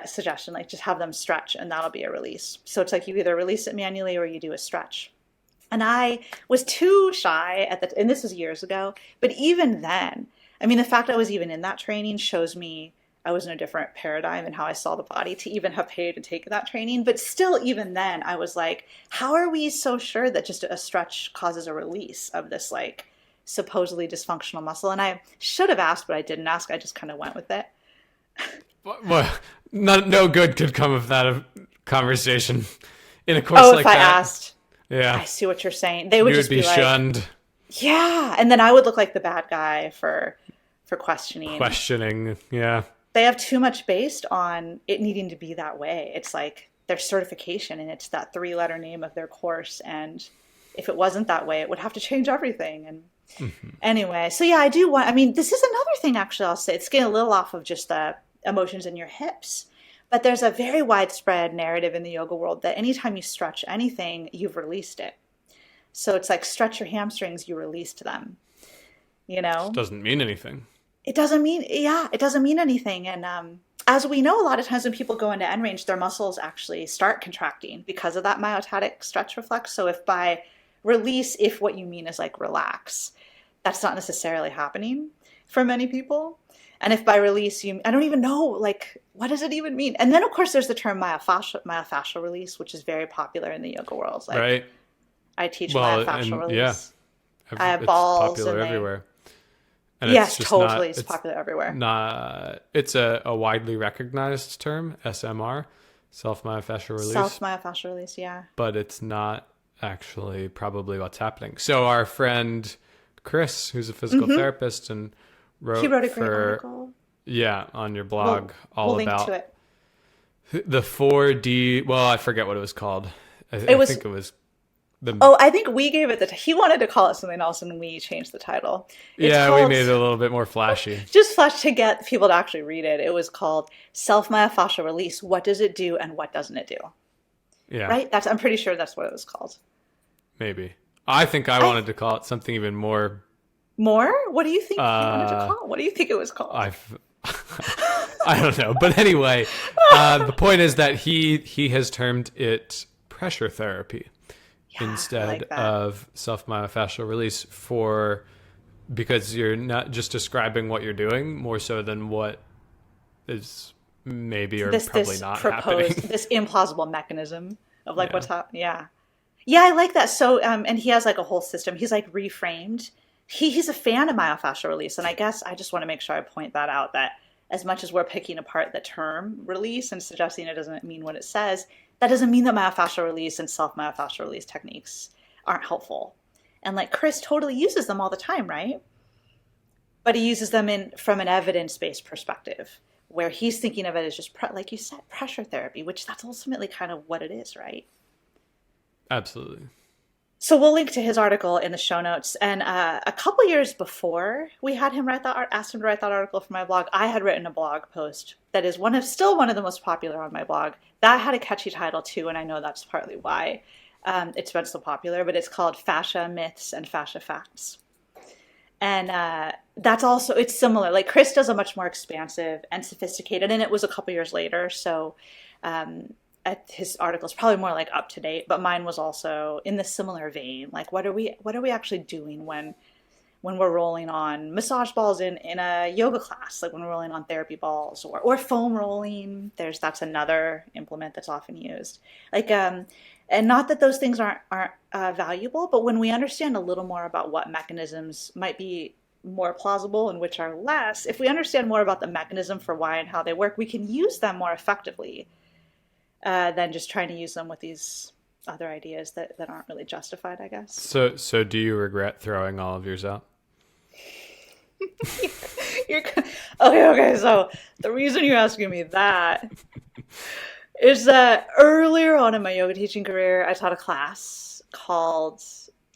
suggestion, like just have them stretch and that'll be a release. So it's like you either release it manually or you do a stretch. And I was too shy and this was years ago, but even then, I mean, the fact I was even in that training shows me I was in a different paradigm in how I saw the body to even have paid to take that training. But still, even then, I was like, how are we so sure that just a stretch causes a release of this like supposedly dysfunctional muscle? And I should have asked, but I didn't ask. I just kind of went with it. well, no good could come of that conversation in a course Oh, like if I that. asked, Yeah. I see what you're saying. They would You would just be like, shunned. yeah. And then I would look like the bad guy for questioning. Questioning. Yeah. They have too much based on it needing to be that way. It's like their certification and it's that 3-letter name of their course. And if it wasn't that way, it would have to change everything. And anyway, so yeah, I mean, this is another thing, actually, I'll say. It's getting a little off of just the emotions in your hips. But there's a very widespread narrative in the yoga world that anytime you stretch anything, you've released it. So it's like stretch your hamstrings, you released them. It doesn't mean anything. It doesn't mean anything. And as we know, a lot of times when people go into end range, their muscles actually start contracting because of that myotatic stretch reflex. So if by release, if what you mean is like relax, that's not necessarily happening for many people. And if by release, I don't even know, like, what does it even mean? And then, of course, there's the term myofascial release, which is very popular in the yoga world. Like, right. I teach myofascial release. Yeah. I have it's balls. Popular everywhere. And yes, totally. It's popular everywhere. It's a widely recognized term, SMR, self-myofascial release. Self-myofascial release, yeah. But it's not actually probably what's happening. So our friend Chris, who's a physical therapist and he wrote a great article. Yeah, on your blog, we'll link to it. The 4D. Well, I forget what it was called. I think it was I think we gave it he wanted to call it something else, and we changed the title. We made it a little bit more flashy. Just flash to get people to actually read it. It was called Self-Myofascial Release. What does it do and what doesn't it do? Yeah. Right? I'm pretty sure that's what it was called. Maybe. I think I wanted to call it something even more. More? What do you think you wanted to call it? What do you think it was called? I don't know. But anyway, the point is that he has termed it pressure therapy. Instead of self-myofascial release because you're not just describing what you're doing more so than what is maybe or probably not happening. This implausible mechanism of like what's happening. Yeah. Yeah, I like that. So, and he has like a whole system. He's like reframed. He's a fan of myofascial release. And I guess I just want to make sure I point that out, that as much as we're picking apart the term release and suggesting it doesn't mean what it says, that doesn't mean that myofascial release and self-myofascial release techniques aren't helpful. And like Chris totally uses them all the time, right? But he uses them from an evidence-based perspective, where he's thinking of it as just, like you said, pressure therapy, which that's ultimately kind of what it is, right? Absolutely. So we'll link to his article in the show notes. And a couple years before we had him write that, asked him to write that article for my blog, I had written a blog post that is still one of the most popular on my blog. That had a catchy title too, and I know that's partly why it's been so popular. But it's called "Fascia Myths and Fascia Facts," and that's also, it's similar. Like Chris does a much more expansive and sophisticated, and it was a couple years later, so. His article is probably more like up to date, but mine was also in the similar vein. Like, what are we actually doing when we're rolling on massage balls in a yoga class, like when we're rolling on therapy balls or foam rolling? That's another implement that's often used. Like, and not that those things aren't valuable, but when we understand a little more about what mechanisms might be more plausible and which are less, if we understand more about the mechanism for why and how they work, we can use them more effectively than just trying to use them with these other ideas that aren't really justified, I guess. So do you regret throwing all of yours out? Okay. So the reason you're asking me that is that earlier on in my yoga teaching career, I taught a class called,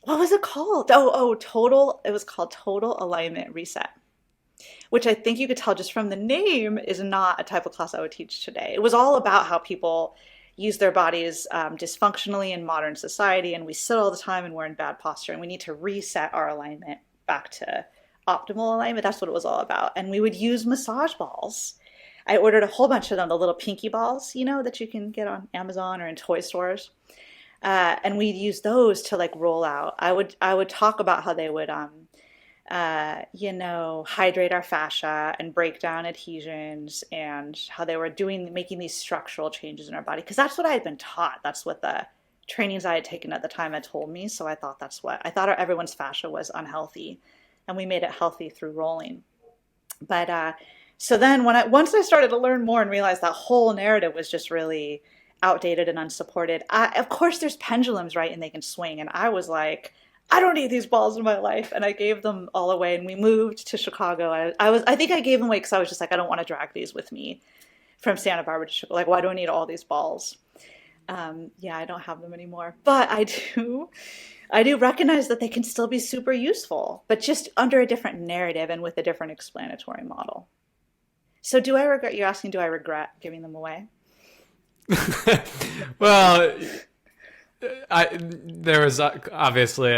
what was it called? It was called Total Alignment Reset, which I think you could tell just from the name is not a type of class I would teach today. It was all about how people use their bodies dysfunctionally in modern society, and we sit all the time and we're in bad posture, and we need to reset our alignment back to optimal alignment. That's what it was all about. And we would use massage balls. I ordered a whole bunch of them, the little pinky balls, that you can get on Amazon or in toy stores. And we'd use those to like roll out. I would talk about how they would hydrate our fascia and break down adhesions, and how they were making these structural changes in our body. Because that's what I had been taught. That's what the trainings I had taken at the time had told me. So I thought everyone's fascia was unhealthy, and we made it healthy through rolling. But so then once I started to learn more and realize that whole narrative was just really outdated and unsupported. Of course, there's pendulums, right? And they can swing. And I was like, I don't need these balls in my life. And I gave them all away. And we moved to Chicago. I think I gave them away because I was just like, I don't want to drag these with me from Santa Barbara to Chicago. Like, why do I need all these balls? I don't have them anymore. But I do recognize that they can still be super useful, but just under a different narrative and with a different explanatory model. So do I regret giving them away? Well, there was obviously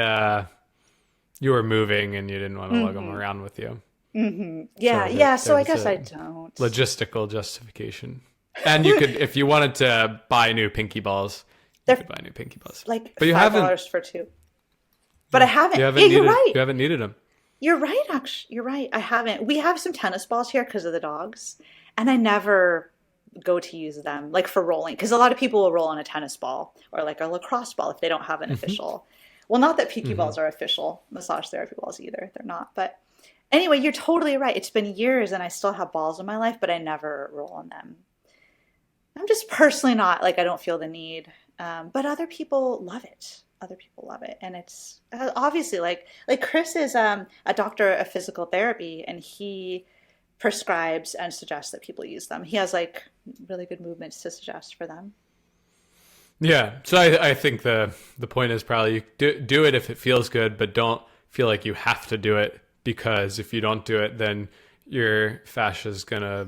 you were moving and you didn't want to lug them around with you. Mm-hmm. Yeah. So I guess I don't. Logistical justification. And you could, if you wanted to buy new pinky balls, you could buy new pinky balls. Like but you $5 for two. But I haven't. You're right. You haven't needed them. You're right, actually. You're right. I haven't. We have some tennis balls here because of the dogs, and I never go to use them like for rolling, because a lot of people will roll on a tennis ball or like a lacrosse ball if they don't have an official. Well, not that pinky balls are official massage therapy balls either. They're not. But anyway, you're totally right. It's been years and I still have balls in my life, but I never roll on them. I'm just personally not, like, I don't feel the need. But other people love it. And it's obviously like Chris is a doctor of physical therapy, and he prescribes and suggests that people use them. He has like really good movements to suggest for them. Yeah. So I think the point is probably you do it if it feels good, but don't feel like you have to do it, because if you don't do it, then your fascia is going to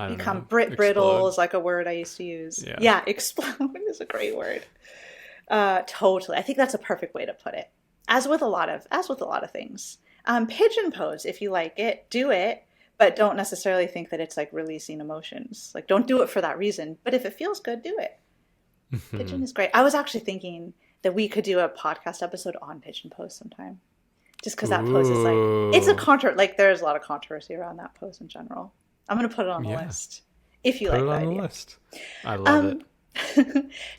become brittle is like a word I used to use. Yeah, explode is a great word. Totally. I think that's a perfect way to put it. As with a lot of things. Pigeon pose, if you like it, do it, but don't necessarily think that it's like releasing emotions. Like, don't do it for that reason. But if it feels good, do it. Pigeon is great. I was actually thinking that we could do a podcast episode on pigeon pose sometime. Just because that pose is like, it's there's a lot of controversy around that pose in general. I'm going to put it on the list. If you like that idea. Put it on the list. I love it.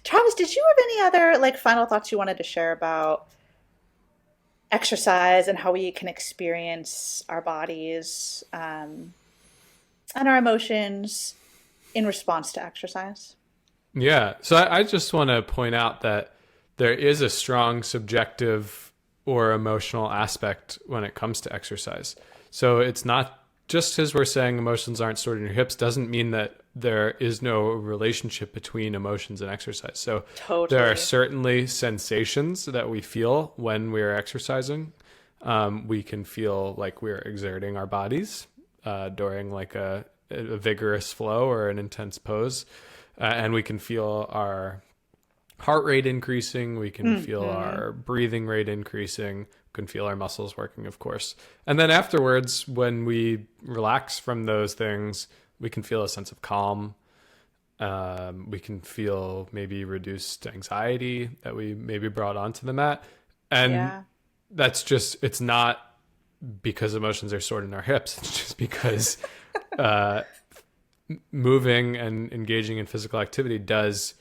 Travis, did you have any other like final thoughts you wanted to share about exercise and how we can experience our bodies and our emotions in response to exercise? Yeah. So I just want to point out that there is a strong subjective or emotional aspect when it comes to exercise. So it's not just because we're saying emotions aren't stored in your hips doesn't mean that there is no relationship between emotions and exercise. So Totally. there are certainly sensations that we feel when we're exercising. We can feel like we're exerting our bodies during like a vigorous flow or an intense pose. And we can feel our heart rate increasing. We can feel our breathing rate increasing. We can feel our muscles working, of course. And then afterwards, when we relax from those things, we can feel a sense of calm. We can feel maybe reduced anxiety that we maybe brought onto the mat. And that's just, it's not because emotions are stored in our hips. It's just because moving and engaging in physical activity does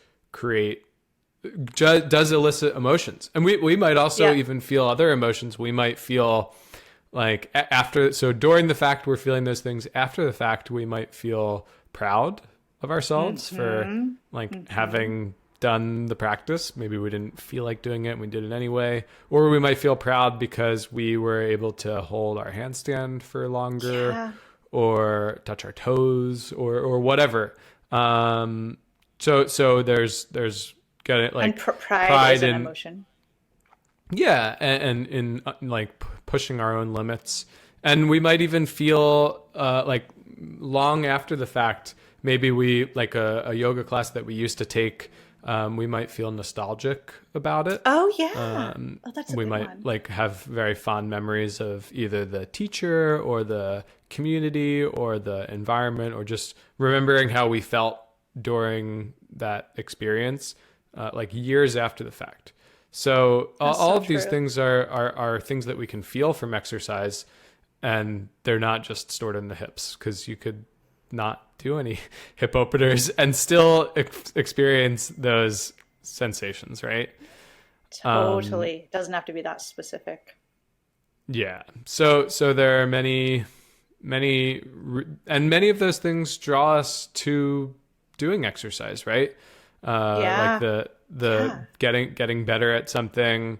elicit emotions. And we might also even feel other emotions. We might feel like so during the fact we're feeling those things. After the fact, we might feel proud of ourselves for like having done the practice. Maybe we didn't feel like doing it, we did it anyway. Or we might feel proud because we were able to hold our handstand for longer or touch our toes or whatever. So there's getting like and pride is an emotion. Yeah, and in like pushing our own limits. And we might even feel like long after the fact, maybe we like a yoga class that we used to take, we might feel nostalgic about it. Oh yeah. That's a we good might one. like have very fond memories of either the teacher or the community or the environment, or just remembering how we felt during that experience, like years after the fact. So all of these things are things that we can feel from exercise, and they're not just stored in the hips, because you could not do any hip openers and still experience those sensations, right? Totally. Doesn't have to be that specific. Yeah. So there are many of those things draw us to doing exercise, right? Like the getting better at something,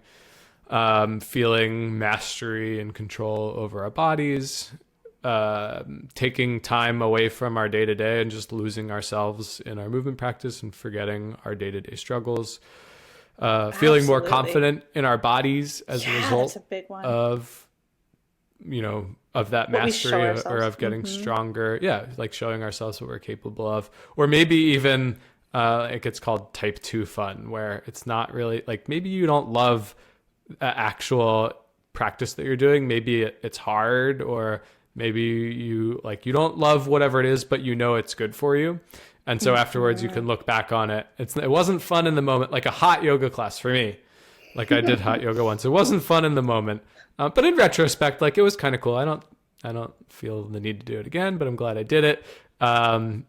feeling mastery and control over our bodies, taking time away from our day-to-day and just losing ourselves in our movement practice and forgetting our day-to-day struggles, feeling more confident in our bodies as a result of that mastery or of getting stronger. Yeah, like showing ourselves what we're capable of. Or maybe even it gets called type 2 fun, where it's not really like, maybe you don't love actual practice that you're doing. Maybe it's hard, or maybe you don't love whatever it is, but you know it's good for you. And so afterwards you can look back on it. It wasn't fun in the moment, like a hot yoga class for me. Like I did hot yoga once. It wasn't fun in the moment. But in retrospect, like it was kind of cool. I don't feel the need to do it again, but I'm glad I did it. I'm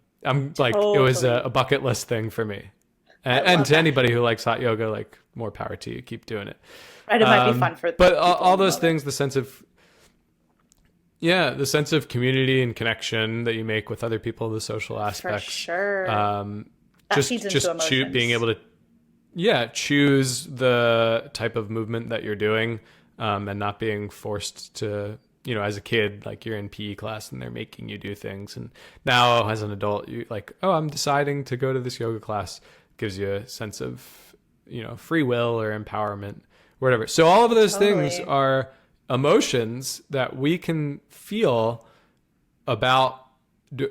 like, It was a bucket list thing for me. And to anybody who likes hot yoga, like, more power to you. Keep doing it. Right. It might be fun for but all those things, the sense of community and connection that you make with other people, the social aspects. For sure. Just being able to, choose the type of movement that you're doing, and not being forced to, as a kid, like you're in PE class and they're making you do things. And now as an adult, you like, oh, I'm deciding to go to this yoga class. Gives you a sense of, free will or empowerment, whatever. So all of those things are emotions that we can feel about,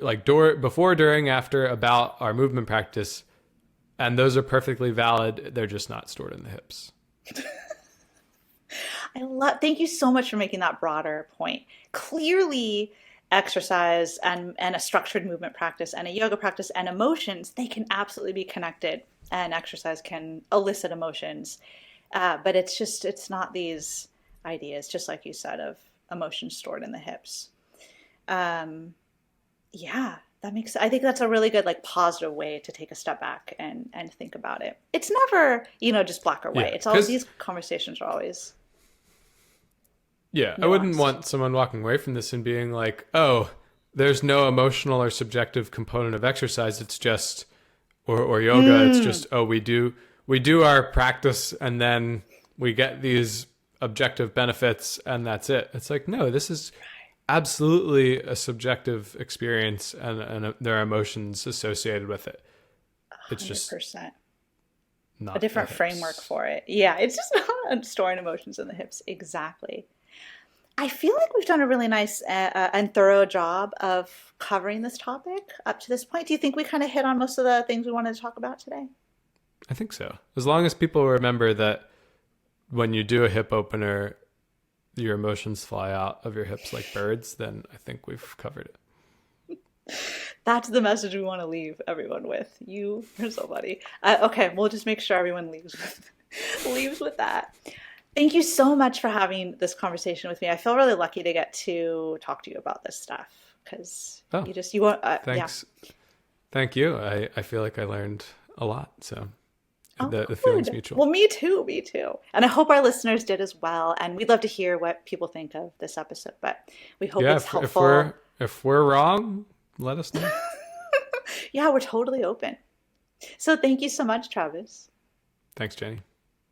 like before, during, after, about our movement practice. And those are perfectly valid. They're just not stored in the hips. Thank you so much for making that broader point. Clearly, exercise and a structured movement practice and a yoga practice and emotions, they can absolutely be connected, and exercise can elicit emotions. But it's not these ideas, just like you said, of emotions stored in the hips. I think that's a really good, like, positive way to take a step back and think about it. It's never, just black or white. It's always, these conversations are always. Yeah, nuanced. I wouldn't want someone walking away from this and being like, oh, there's no emotional or subjective component of exercise. It's just, or yoga. It's just, oh, we do our practice and then we get these objective benefits and that's it. It's like, no, this is absolutely a subjective experience, and there are emotions associated with it. It's just 100%. A not the different framework hips. for it. Yeah, it's just not storing emotions in the hips. Exactly. I feel like we've done a really nice and thorough job of covering this topic up to this point. Do you think we kind of hit on most of the things we wanted to talk about today? I think so. As long as people remember that when you do a hip opener, your emotions fly out of your hips like birds, then I think we've covered it. That's the message we want to leave everyone with. You are so funny. Okay, we'll just make sure everyone leaves with, leaves with that. Thank you so much for having this conversation with me. I feel really lucky to get to talk to you about this stuff because Oh, you want, yeah. thanks. Thank you. I feel like I learned a lot. So Oh, the feeling's good. mutual. Well, me too, me too. And I hope our listeners did as well. And we'd love to hear what people think of this episode, but we hope Yeah, it's if helpful. we're wrong, let us know. Yeah, we're totally open. So thank you so much, Travis. Thanks, Jenny.